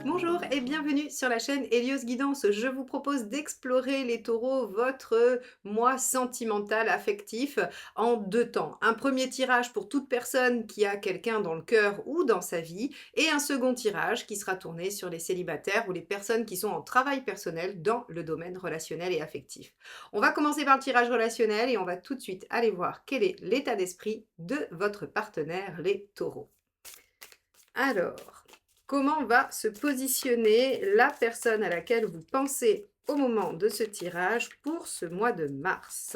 Bonjour et bienvenue sur la chaîne Hélios Guidance. Je vous propose d'explorer les taureaux, votre moi sentimental, affectif, en deux temps. Un premier tirage pour toute personne qui a quelqu'un dans le cœur ou dans sa vie, et un second tirage qui sera tourné sur les célibataires ou les personnes qui sont en travail personnel dans le domaine relationnel et affectif. On va commencer par le tirage relationnel et on va tout de suite aller voir quel est l'état d'esprit de votre partenaire, les taureaux. Alors, comment va se positionner la personne à laquelle vous pensez au moment de ce tirage pour ce mois de mars?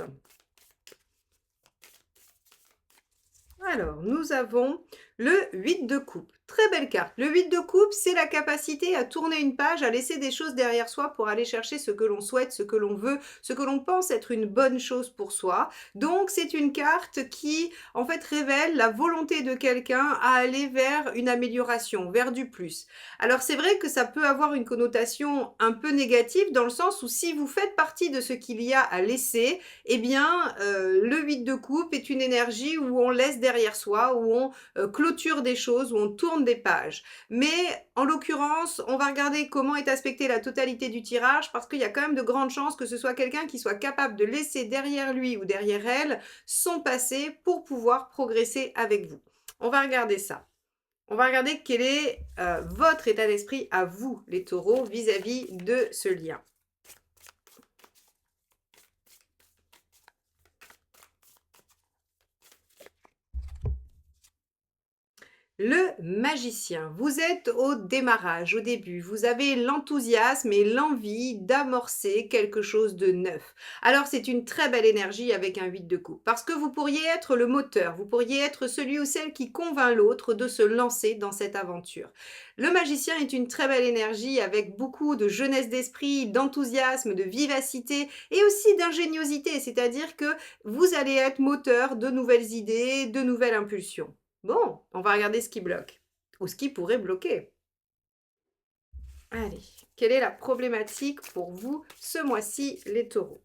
Alors, nous avons le 8 de coupe. Très belle carte. Le 8 de coupe, c'est la capacité à tourner une page, à laisser des choses derrière soi pour aller chercher ce que l'on souhaite, ce que l'on veut, ce que l'on pense être une bonne chose pour soi. Donc, c'est une carte qui, en fait, révèle la volonté de quelqu'un à aller vers une amélioration, vers du plus. Alors, c'est vrai que ça peut avoir une connotation un peu négative dans le sens où si vous faites partie de ce qu'il y a à laisser, eh bien, le 8 de coupe est une énergie où on laisse derrière soi, où on clôture des choses, où on tourne des pages. Mais en l'occurrence, on va regarder comment est aspectée la totalité du tirage parce qu'il y a quand même de grandes chances que ce soit quelqu'un qui soit capable de laisser derrière lui ou derrière elle son passé pour pouvoir progresser avec vous. On va regarder ça. On va regarder quel est votre état d'esprit à vous, les taureaux, vis-à-vis de ce lien. Le magicien, vous êtes au démarrage, au début, vous avez l'enthousiasme et l'envie d'amorcer quelque chose de neuf. Alors c'est une très belle énergie avec un 8 de coupe, parce que vous pourriez être le moteur, vous pourriez être celui ou celle qui convainc l'autre de se lancer dans cette aventure. Le magicien est une très belle énergie avec beaucoup de jeunesse d'esprit, d'enthousiasme, de vivacité et aussi d'ingéniosité, c'est-à-dire que vous allez être moteur de nouvelles idées, de nouvelles impulsions. Bon, on va regarder ce qui bloque ou ce qui pourrait bloquer. Allez, quelle est la problématique pour vous ce mois-ci, les taureaux?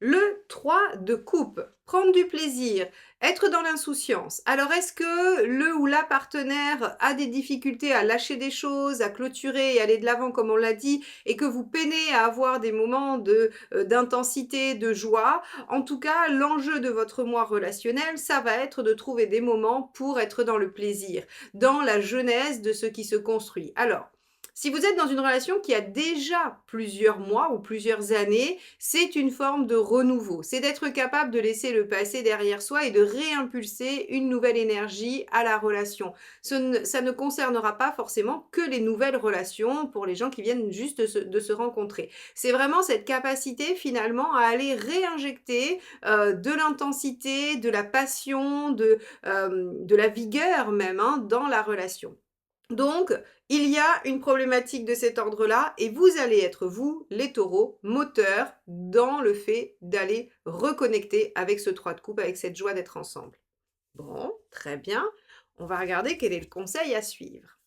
Le 3 de coupe, prendre du plaisir, être dans l'insouciance. Alors est-ce que le ou la partenaire a des difficultés à lâcher des choses, à clôturer et aller de l'avant comme on l'a dit et que vous peinez à avoir des moments d'intensité, de joie? En tout cas, l'enjeu de votre mois relationnel, ça va être de trouver des moments pour être dans le plaisir, dans la jeunesse de ce qui se construit. Alors, si vous êtes dans une relation qui a déjà plusieurs mois ou plusieurs années, c'est une forme de renouveau. C'est d'être capable de laisser le passé derrière soi et de réimpulser une nouvelle énergie à la relation. Ça ne concernera pas forcément que les nouvelles relations pour les gens qui viennent juste de se rencontrer. C'est vraiment cette capacité finalement à aller réinjecter de l'intensité, de la passion, de la vigueur même hein, dans la relation. Donc, il y a une problématique de cet ordre-là et vous allez être, vous, les taureaux, moteurs dans le fait d'aller reconnecter avec ce 3 de coupe, avec cette joie d'être ensemble. Bon, très bien. On va regarder quel est le conseil à suivre.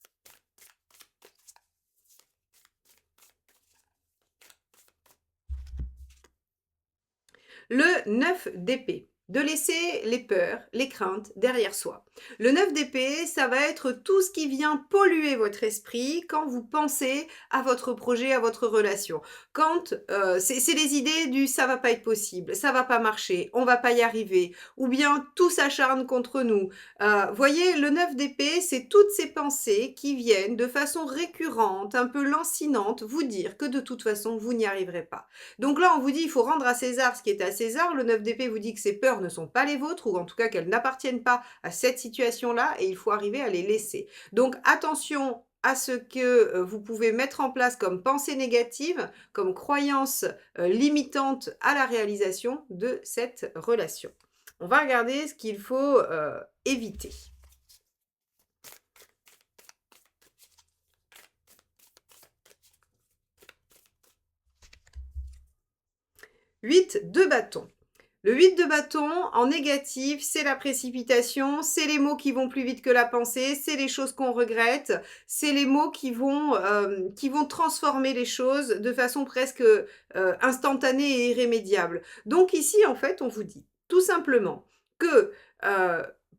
Le 9 d'épée. De laisser les peurs, les craintes derrière soi. Le 9 d'épée, ça va être tout ce qui vient polluer votre esprit quand vous pensez à votre projet, à votre relation. Quand c'est les idées du ça va pas être possible, ça va pas marcher, on va pas y arriver, ou bien tout s'acharne contre nous. Voyez, le 9 d'épée, c'est toutes ces pensées qui viennent de façon récurrente, un peu lancinante, vous dire que de toute façon, vous n'y arriverez pas. Donc là, on vous dit, il faut rendre à César ce qui est à César. Le 9 d'épée vous dit que ces peurs ne sont pas les vôtres, ou en tout cas qu'elles n'appartiennent pas à cette situation-là, et il faut arriver à les laisser. Donc attention à ce que vous pouvez mettre en place comme pensée négative, comme croyance limitante à la réalisation de cette relation. On va regarder ce qu'il faut éviter. « 8 de bâton. Le 8 de bâton, en négatif, c'est la précipitation, c'est les mots qui vont plus vite que la pensée, c'est les choses qu'on regrette, c'est les mots qui vont transformer les choses de façon presque instantanée et irrémédiable. Donc ici, en fait, on vous dit tout simplement que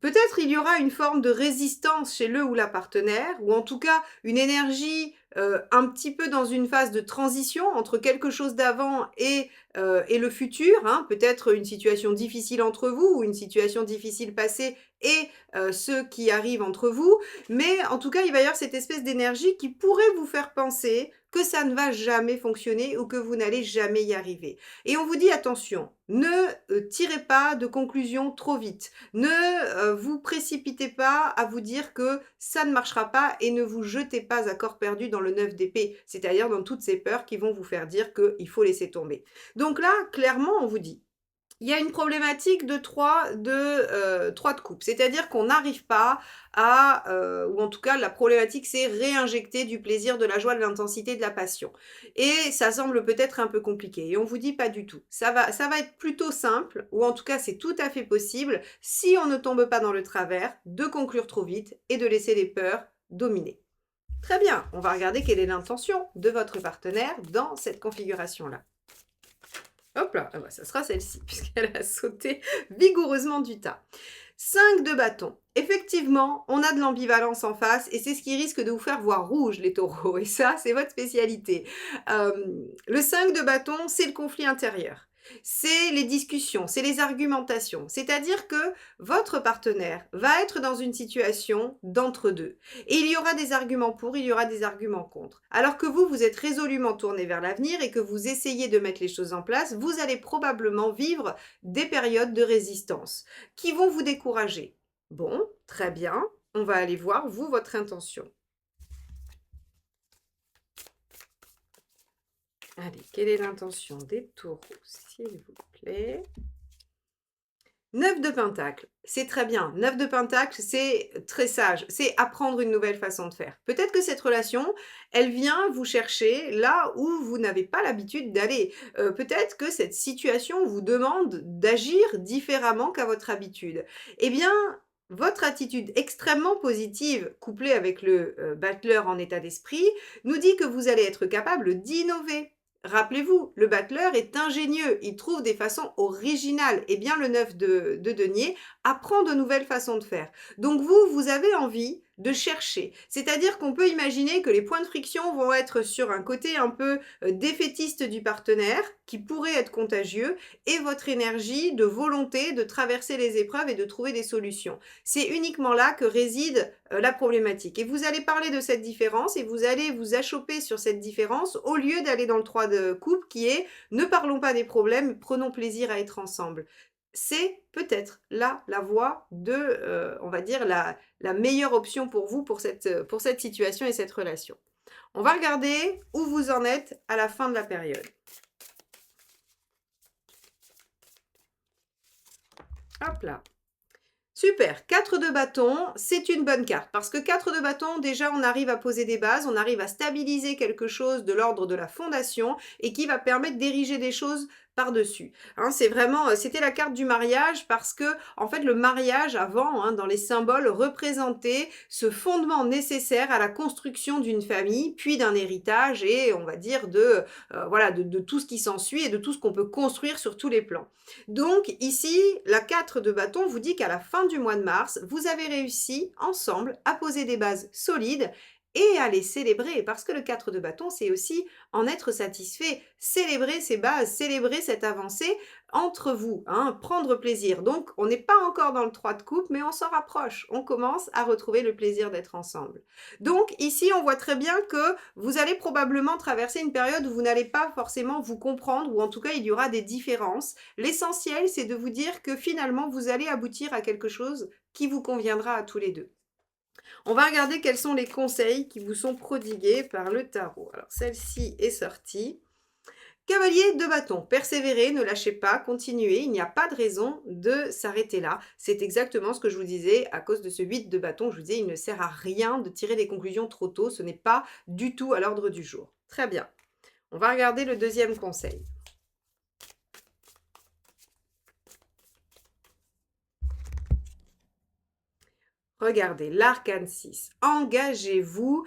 peut-être il y aura une forme de résistance chez le ou la partenaire, ou en tout cas une énergie un petit peu dans une phase de transition entre quelque chose d'avant et le futur, hein. Peut-être une situation difficile entre vous ou une situation difficile passée et ceux qui arrivent entre vous. Mais en tout cas, il va y avoir cette espèce d'énergie qui pourrait vous faire penser que ça ne va jamais fonctionner ou que vous n'allez jamais y arriver. Et on vous dit attention, ne tirez pas de conclusions trop vite. Ne vous précipitez pas à vous dire que ça ne marchera pas et ne vous jetez pas à corps perdu dans le 9 d'épée, c'est-à-dire dans toutes ces peurs qui vont vous faire dire qu'il faut laisser tomber. Donc là, clairement, on vous dit, il y a une problématique de 3 de coupe. C'est-à-dire qu'on n'arrive pas à, ou en tout cas la problématique c'est réinjecter du plaisir, de la joie, de l'intensité, de la passion. Et ça semble peut-être un peu compliqué. Et on vous dit pas du tout. Ça va être plutôt simple, ou en tout cas c'est tout à fait possible, si on ne tombe pas dans le travers, de conclure trop vite et de laisser les peurs dominer. Très bien, on va regarder quelle est l'intention de votre partenaire dans cette configuration-là. Hop là, ah bah, ça sera celle-ci, puisqu'elle a sauté vigoureusement du tas. 5 de bâton. Effectivement, on a de l'ambivalence en face et c'est ce qui risque de vous faire voir rouge, les taureaux. Et ça, c'est votre spécialité. Le 5 de bâton, c'est le conflit intérieur. C'est les discussions, c'est les argumentations. C'est-à-dire que votre partenaire va être dans une situation d'entre-deux. Et il y aura des arguments pour, il y aura des arguments contre. Alors que vous, vous êtes résolument tourné vers l'avenir et que vous essayez de mettre les choses en place, vous allez probablement vivre des périodes de résistance qui vont vous décourager. Bon, très bien. On va aller voir, vous, votre intention. Allez, quelle est l'intention des taureaux, s'il vous plaît? 9 de Pentacle, c'est très bien. 9 de Pentacle, c'est très sage. C'est apprendre une nouvelle façon de faire. Peut-être que cette relation, elle vient vous chercher là où vous n'avez pas l'habitude d'aller. Peut-être que cette situation vous demande d'agir différemment qu'à votre habitude. Eh bien, votre attitude extrêmement positive, couplée avec le battleur en état d'esprit, nous dit que vous allez être capable d'innover. Rappelez-vous, le battleur est ingénieux, il trouve des façons originales. Et bien le 9 de denier apprend de nouvelles façons de faire. Donc vous, vous avez envie de chercher. C'est-à-dire qu'on peut imaginer que les points de friction vont être sur un côté un peu défaitiste du partenaire, qui pourrait être contagieux, et votre énergie de volonté de traverser les épreuves et de trouver des solutions. C'est uniquement là que réside la problématique. Et vous allez parler de cette différence et vous allez vous achoper sur cette différence au lieu d'aller dans le 3 de coupe qui est ne parlons pas des problèmes, prenons plaisir à être ensemble. C'est peut-être là la voie de, on va dire, la meilleure option pour vous pour cette situation et cette relation. On va regarder où vous en êtes à la fin de la période. Hop là. Super, 4 de bâton, c'est une bonne carte parce que 4 de bâton, déjà on arrive à poser des bases, on arrive à stabiliser quelque chose de l'ordre de la fondation et qui va permettre d'ériger des choses par-dessus. Hein, c'est vraiment, c'était la carte du mariage parce que en fait le mariage avant, hein, dans les symboles, représentait ce fondement nécessaire à la construction d'une famille, puis d'un héritage et on va dire voilà, de tout ce qui s'ensuit et de tout ce qu'on peut construire sur tous les plans. Donc ici, la 4 de bâton vous dit qu'à la fin du mois de mars, vous avez réussi ensemble à poser des bases solides et à les célébrer, parce que le 4 de bâton, c'est aussi en être satisfait, célébrer ces bases, célébrer cette avancée entre vous, hein, prendre plaisir. Donc, on n'est pas encore dans le 3 de coupe, mais on s'en rapproche. On commence à retrouver le plaisir d'être ensemble. Donc, ici, on voit très bien que vous allez probablement traverser une période où vous n'allez pas forcément vous comprendre, ou en tout cas, il y aura des différences. L'essentiel, c'est de vous dire que finalement, vous allez aboutir à quelque chose qui vous conviendra à tous les deux. On va regarder quels sont les conseils qui vous sont prodigués par le tarot. Alors, celle-ci est sortie. Cavalier de bâton, persévérez, ne lâchez pas, continuez, il n'y a pas de raison de s'arrêter là. C'est exactement ce que je vous disais à cause de ce 8 de bâton. Je vous disais, il ne sert à rien de tirer des conclusions trop tôt, ce n'est pas du tout à l'ordre du jour. Très bien. On va regarder le deuxième conseil. Regardez, l'arcane 6. Engagez-vous,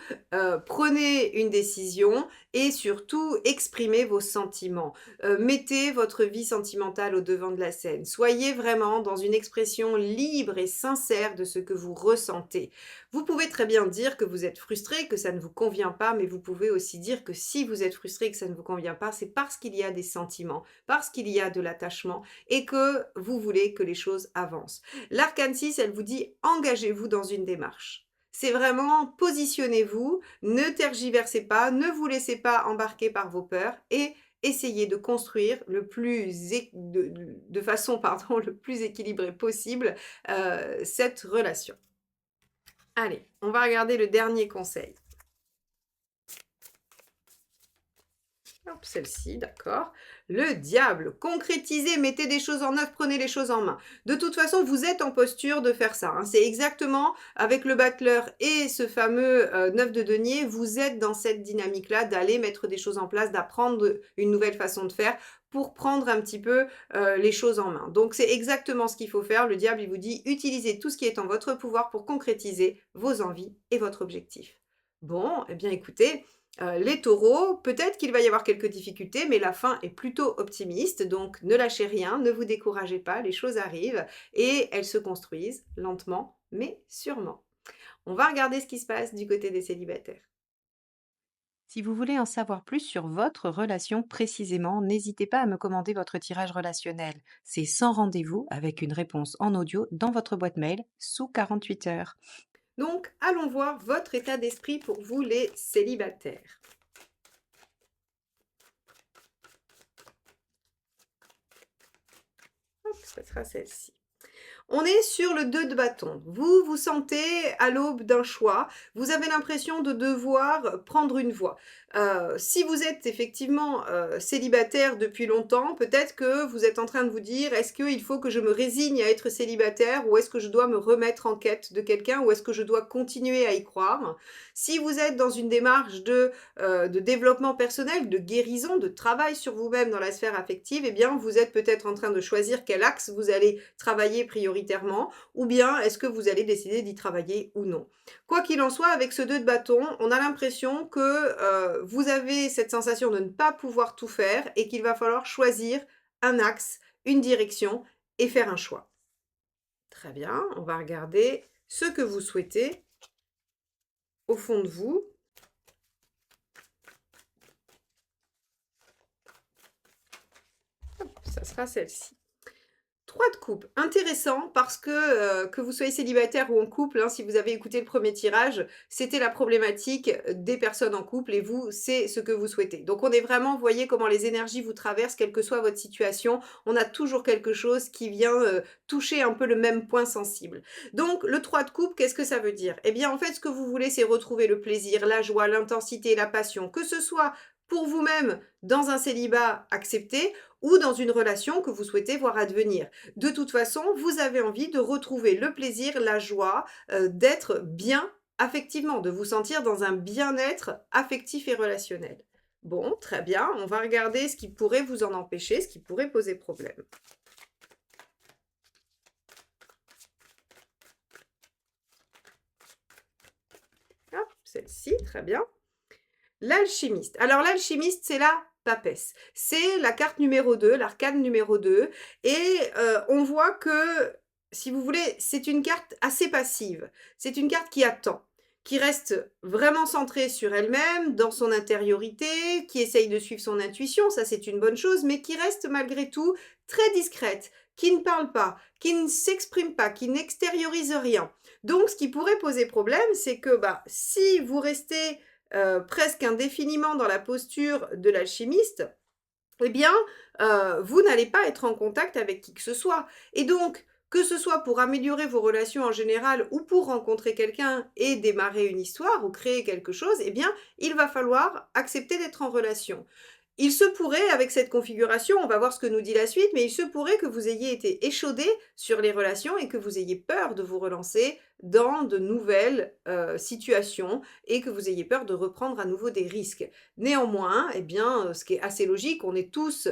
prenez une décision et surtout exprimez vos sentiments. Mettez votre vie sentimentale au devant de la scène. Soyez vraiment dans une expression libre et sincère de ce que vous ressentez. Vous pouvez très bien dire que vous êtes frustré, que ça ne vous convient pas, mais vous pouvez aussi dire que si vous êtes frustré et que ça ne vous convient pas, c'est parce qu'il y a des sentiments, parce qu'il y a de l'attachement et que vous voulez que les choses avancent. L'arcane 6, elle vous dit engagez-vous dans une démarche. C'est vraiment positionnez-vous, ne tergiversez pas, ne vous laissez pas embarquer par vos peurs et essayez de construire de façon pardon, le plus équilibrée possible cette relation. Allez, on va regarder le dernier conseil. Hop, celle-ci, d'accord. Le diable, concrétisez, mettez des choses en œuvre, prenez les choses en main. De toute façon, vous êtes en posture de faire ça, hein. C'est exactement avec le battleur et ce fameux 9 de denier, vous êtes dans cette dynamique-là d'aller mettre des choses en place, d'apprendre une nouvelle façon de faire pour prendre un petit peu les choses en main. Donc c'est exactement ce qu'il faut faire. Le diable, il vous dit, utilisez tout ce qui est en votre pouvoir pour concrétiser vos envies et votre objectif. Bon, eh bien écoutez, les taureaux, peut-être qu'il va y avoir quelques difficultés, mais la fin est plutôt optimiste, donc ne lâchez rien, ne vous découragez pas, les choses arrivent et elles se construisent lentement, mais sûrement. On va regarder ce qui se passe du côté des célibataires. Si vous voulez en savoir plus sur votre relation précisément, n'hésitez pas à me commander votre tirage relationnel. C'est sans rendez-vous avec une réponse en audio dans votre boîte mail sous 48 heures. Donc, allons voir votre état d'esprit pour vous les célibataires. Hop, ça sera celle-ci. On est sur le 2 de bâton. Vous vous sentez à l'aube d'un choix. Vous avez l'impression de devoir prendre une voie. Si vous êtes effectivement célibataire depuis longtemps, peut-être que vous êtes en train de vous dire: «Est-ce qu'il faut que je me résigne à être célibataire ou est-ce que je dois me remettre en quête de quelqu'un ou est-ce que je dois continuer à y croire?» Si vous êtes dans une démarche de développement personnel, de guérison, de travail sur vous-même dans la sphère affective, eh bien, vous êtes peut-être en train de choisir quel axe vous allez travailler prioritairement ou bien est-ce que vous allez décider d'y travailler ou non. Quoi qu'il en soit, avec ce 2 de bâton, on a l'impression que vous avez cette sensation de ne pas pouvoir tout faire et qu'il va falloir choisir un axe, une direction et faire un choix. Très bien, on va regarder ce que vous souhaitez au fond de vous. Ça sera celle-ci. 3 de coupe, intéressant parce que vous soyez célibataire ou en couple, hein, si vous avez écouté le premier tirage, c'était la problématique des personnes en couple et vous, c'est ce que vous souhaitez. Donc on est vraiment, vous voyez comment les énergies vous traversent, quelle que soit votre situation, on a toujours quelque chose qui vient toucher un peu le même point sensible. Donc le 3 de coupe, qu'est-ce que ça veut dire? Eh bien en fait, ce que vous voulez, c'est retrouver le plaisir, la joie, l'intensité, la passion, que ce soit pour vous-même dans un célibat accepté ou dans une relation que vous souhaitez voir advenir. De toute façon, vous avez envie de retrouver le plaisir, la joie, d'être bien affectivement, de vous sentir dans un bien-être affectif et relationnel. Bon, très bien, on va regarder ce qui pourrait vous en empêcher, ce qui pourrait poser problème. Hop, celle-ci, très bien. L'alchimiste. Alors l'alchimiste, c'est la papesse. C'est la carte numéro 2, l'arcane numéro 2 et on voit que, si vous voulez, c'est une carte assez passive. C'est une carte qui attend, qui reste vraiment centrée sur elle-même, dans son intériorité, qui essaye de suivre son intuition, ça c'est une bonne chose, mais qui reste malgré tout très discrète, qui ne parle pas, qui ne s'exprime pas, qui n'extériorise rien. Donc ce qui pourrait poser problème, c'est que, si vous restez presque indéfiniment dans la posture de l'alchimiste, eh bien, vous n'allez pas être en contact avec qui que ce soit. Et donc, que ce soit pour améliorer vos relations en général ou pour rencontrer quelqu'un et démarrer une histoire ou créer quelque chose, eh bien, il va falloir accepter d'être en relation. Il se pourrait, avec cette configuration, on va voir ce que nous dit la suite, mais il se pourrait que vous ayez été échaudé sur les relations et que vous ayez peur de vous relancer dans de nouvelles situations et que vous ayez peur de reprendre à nouveau des risques. Néanmoins, eh bien, ce qui est assez logique, on est tous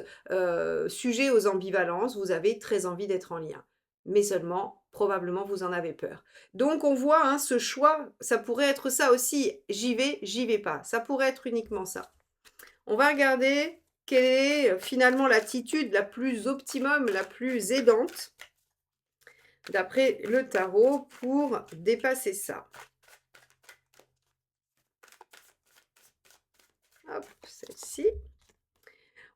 sujets aux ambivalences, vous avez très envie d'être en lien. mais seulement, probablement, vous en avez peur. Donc on voit, hein, ce choix, ça pourrait être ça aussi, j'y vais pas. Ça pourrait être uniquement ça. On va regarder quelle est finalement l'attitude la plus optimum, la plus aidante, d'après le tarot, pour dépasser ça. Hop, celle-ci.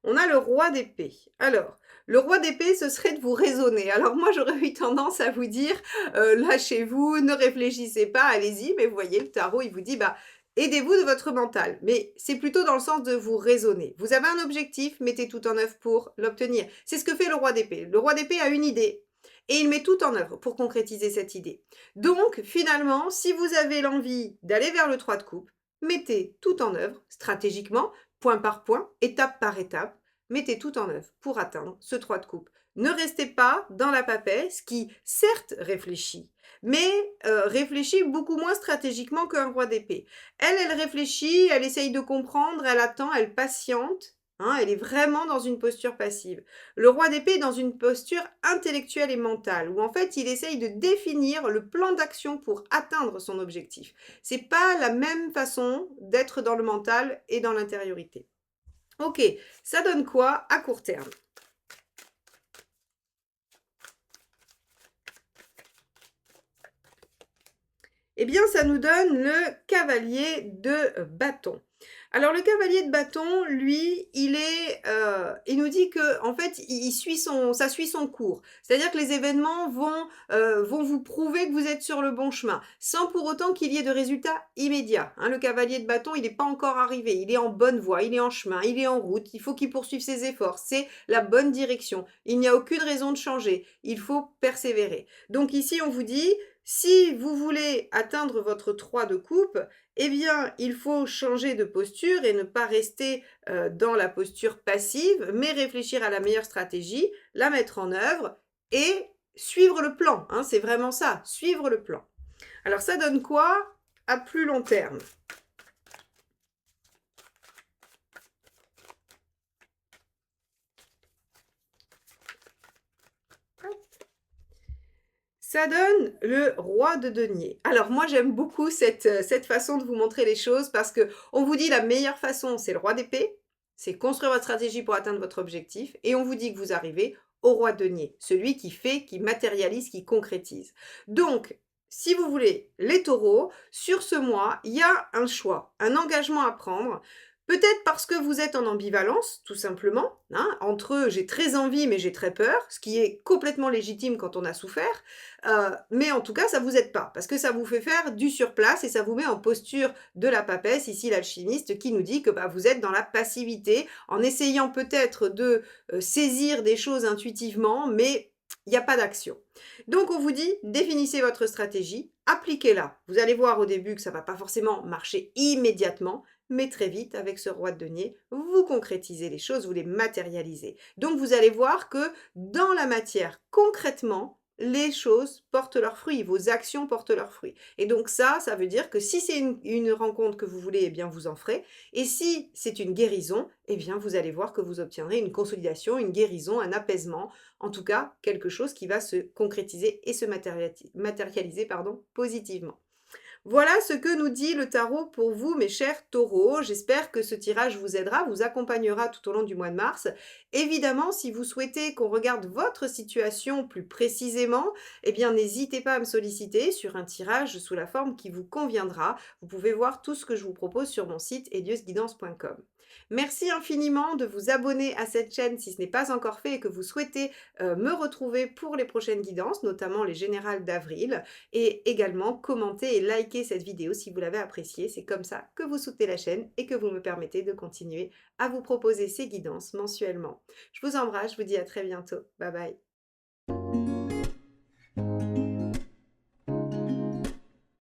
On a le roi d'épée. Alors, le roi d'épée, ce serait de vous raisonner. Alors moi, j'aurais eu tendance à vous dire, lâchez-vous, ne réfléchissez pas, allez-y. Mais vous voyez, le tarot, il vous dit, bah, aidez-vous de votre mental. Mais c'est plutôt dans le sens de vous raisonner. Vous avez un objectif, mettez tout en œuvre pour l'obtenir. C'est ce que fait le roi d'épée. Le roi d'épée a une idée. Et il met tout en œuvre pour concrétiser cette idée. Donc, finalement, si vous avez l'envie d'aller vers le 3 de coupe, mettez tout en œuvre, stratégiquement, point par point, étape par étape, mettez tout en œuvre pour atteindre ce 3 de coupe. Ne restez pas dans la papesse qui, certes, réfléchit, mais réfléchit beaucoup moins stratégiquement qu'un roi d'épée. Elle réfléchit, elle essaye de comprendre, elle attend, elle patiente, hein, elle est vraiment dans une posture passive. Le roi d'épée est dans une posture intellectuelle et mentale, où en fait, il essaye de définir le plan d'action pour atteindre son objectif. C'est pas la même façon d'être dans le mental et dans l'intériorité. Ok, ça donne quoi à court terme? Eh bien, ça nous donne le cavalier de bâton. Alors, le cavalier de bâton, lui, il nous dit que, en fait, ça suit son cours. C'est-à-dire que les événements vont vous prouver que vous êtes sur le bon chemin, sans pour autant qu'il y ait de résultats immédiats. Hein, le cavalier de bâton, il n'est pas encore arrivé. Il est en bonne voie, il est en chemin, il est en route. Il faut qu'il poursuive ses efforts. C'est la bonne direction. Il n'y a aucune raison de changer. Il faut persévérer. Donc ici, on vous dit, si vous voulez atteindre votre 3 de coupe, eh bien, il faut changer de posture et ne pas rester dans la posture passive, mais réfléchir à la meilleure stratégie, la mettre en œuvre et suivre le plan. Hein, c'est vraiment ça, suivre le plan. Alors, ça donne quoi à plus long terme? Ça donne le roi de denier. Alors moi, j'aime beaucoup cette façon de vous montrer les choses parce qu'on vous dit la meilleure façon, c'est le roi d'épée, c'est construire votre stratégie pour atteindre votre objectif, et on vous dit que vous arrivez au roi de denier, celui qui fait, qui matérialise, qui concrétise. Donc, si vous voulez, les taureaux, sur ce mois, il y a un choix, un engagement à prendre. Peut-être parce que vous êtes en ambivalence, tout simplement, hein, entre j'ai très envie mais j'ai très peur, ce qui est complètement légitime quand on a souffert, mais en tout cas, ça vous aide pas, parce que ça vous fait faire du surplace et ça vous met en posture de la papesse, ici l'alchimiste qui nous dit que bah, vous êtes dans la passivité, en essayant peut-être de saisir des choses intuitivement, mais il n'y a pas d'action. Donc on vous dit, définissez votre stratégie, appliquez-la. Vous allez voir au début que ça ne va pas forcément marcher immédiatement, mais très vite, avec ce roi de denier, vous concrétisez les choses, vous les matérialisez. Donc vous allez voir que dans la matière, concrètement, les choses portent leurs fruits, vos actions portent leurs fruits. Et donc ça veut dire que si c'est une rencontre que vous voulez, eh bien vous en ferez. Et si c'est une guérison, eh bien vous allez voir que vous obtiendrez une consolidation, une guérison, un apaisement, en tout cas quelque chose qui va se concrétiser et se matérialiser positivement. Voilà ce que nous dit le tarot pour vous, mes chers taureaux. J'espère que ce tirage vous aidera, vous accompagnera tout au long du mois de mars. Évidemment, si vous souhaitez qu'on regarde votre situation plus précisément, eh bien, n'hésitez pas à me solliciter sur un tirage sous la forme qui vous conviendra. Vous pouvez voir tout ce que je vous propose sur mon site eliusguidance.com. Merci infiniment de vous abonner à cette chaîne si ce n'est pas encore fait et que vous souhaitez me retrouver pour les prochaines guidances, notamment les générales d'avril, et également commenter et liker cette vidéo si vous l'avez appréciée. C'est comme ça que vous soutenez la chaîne et que vous me permettez de continuer à vous proposer ces guidances mensuellement. Je vous embrasse, je vous dis à très bientôt. Bye bye.